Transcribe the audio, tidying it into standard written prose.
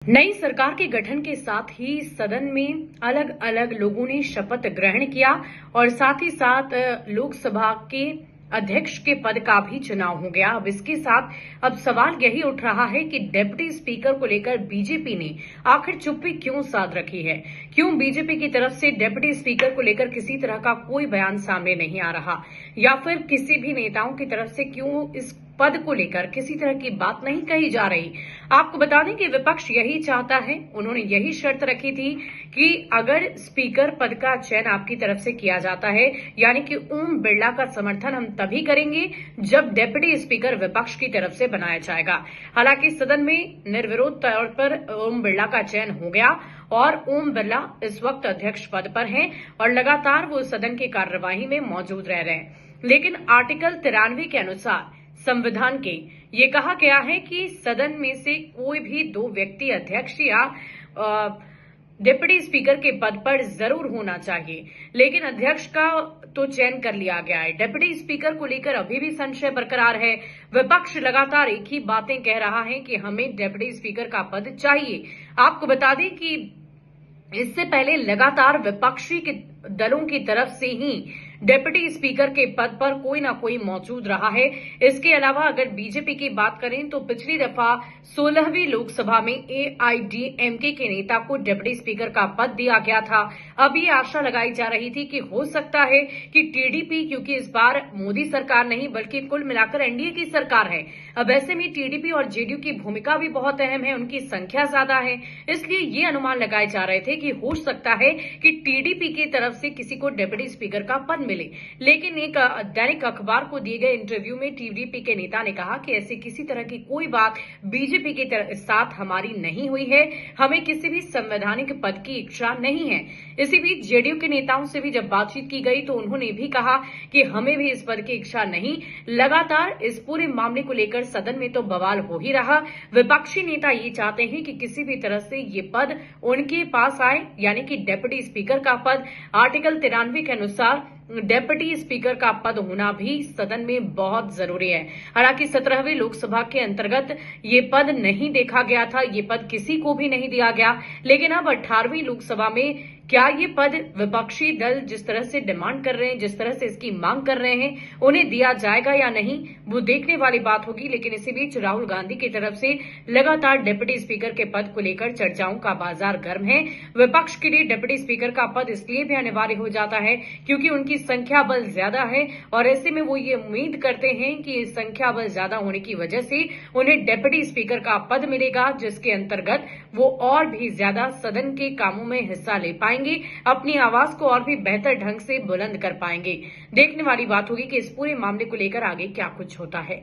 नई सरकार के गठन के साथ ही सदन में अलग अलग लोगों ने शपथ ग्रहण किया और साथ ही साथ लोकसभा के अध्यक्ष के पद का भी चुनाव हो गया। अब इसके साथ अब सवाल यही उठ रहा है कि डिप्टी स्पीकर को लेकर बीजेपी ने आखिर चुप्पी क्यों साध रखी है। क्यों बीजेपी की तरफ से डिप्टी स्पीकर को लेकर किसी तरह का कोई बयान सामने नहीं आ रहा, या फिर किसी भी नेताओं की तरफ से क्यों इस पद को लेकर किसी तरह की बात नहीं कही जा रही। आपको बता दें कि विपक्ष यही चाहता है, उन्होंने यही शर्त रखी थी कि अगर स्पीकर पद का चयन आपकी तरफ से किया जाता है, यानी कि ओम बिरला का समर्थन हम तभी करेंगे जब डिप्टी स्पीकर विपक्ष की तरफ से बनाया जाएगा। हालांकि सदन में निर्विरोध तौर पर ओम बिरला का चयन हो गया और ओम बिरला इस वक्त अध्यक्ष पद पर हैं और लगातार वो सदन की कार्यवाही में मौजूद रह रहे हैं। लेकिन आर्टिकल 93 के अनुसार संविधान के ये कहा गया है कि सदन में से कोई भी दो व्यक्ति अध्यक्ष या डिप्टी स्पीकर के पद पर जरूर होना चाहिए, लेकिन अध्यक्ष का तो चयन कर लिया गया है। डिप्टी स्पीकर को लेकर अभी भी संशय बरकरार है। विपक्ष लगातार एक ही बातें कह रहा है कि हमें डिप्टी स्पीकर का पद चाहिए। आपको बता दें कि इससे पहले लगातार विपक्षी के दलों की तरफ से ही डिप्टी स्पीकर के पद पर कोई ना कोई मौजूद रहा है। इसके अलावा अगर बीजेपी की बात करें तो पिछली दफा 16वीं लोकसभा में एआईएडीएमके के नेता को डिप्टी स्पीकर का पद दिया गया था। अब ये आशा लगाई जा रही थी कि हो सकता है कि टीडीपी, क्योंकि इस बार मोदी सरकार नहीं बल्कि कुल मिलाकर एनडीए की सरकार है, अब ऐसे में टीडीपी और जेडीयू की भूमिका भी बहुत अहम है, उनकी संख्या ज्यादा है, इसलिए ये अनुमान लगाए जा रहे थे कि हो सकता है कि टीडीपी की तरफ से किसी को डिप्टी स्पीकर का पद मिले। लेकिन एक दैनिक अखबार को दिए गए इंटरव्यू में टीडीपी के नेता ने कहा कि ऐसी किसी तरह की कोई बात बीजेपी के साथ हमारी नहीं हुई है, हमें किसी भी संवैधानिक पद की इच्छा नहीं है। इसी बीच जेडीयू के नेताओं से भी जब बातचीत की गई तो उन्होंने भी कहा कि हमें भी इस पद की इच्छा नहीं। लगातार इस पूरे मामले को लेकर सदन में तो बवाल हो ही रहा। विपक्षी नेता ये चाहते हैं कि किसी भी तरह से ये पद उनके पास आए, यानी कि डिप्टी स्पीकर का पद। आर्टिकल 93 के अनुसार डिप्टी स्पीकर का पद होना भी सदन में बहुत जरूरी है। हालांकि 17वीं लोकसभा के अंतर्गत ये पद नहीं देखा गया था, ये पद किसी को भी नहीं दिया गया, लेकिन अब 18वीं लोकसभा में क्या ये पद विपक्षी दल जिस तरह से डिमांड कर रहे हैं, जिस तरह से इसकी मांग कर रहे हैं, उन्हें दिया जाएगा या नहीं, वो देखने वाली बात होगी। लेकिन इसी बीच राहुल गांधी की तरफ से लगातार डिप्टी स्पीकर के पद को लेकर चर्चाओं का बाजार गर्म है। विपक्ष के लिए डिप्टी स्पीकर का पद इसलिए भी अनिवार्य हो जाता है क्योंकि उनकी संख्या बल ज्यादा है और ऐसे में वो ये उम्मीद करते हैं कि संख्या बल ज्यादा होने की वजह से उन्हें डिप्टी स्पीकर का पद मिलेगा, जिसके अंतर्गत वो और भी ज्यादा सदन के कामों में हिस्सा ले पाएंगे, अपनी आवाज को और भी बेहतर ढंग से बुलंद कर पाएंगे। देखने वाली बात होगी कि इस पूरे मामले को लेकर आगे क्या कुछ होता है।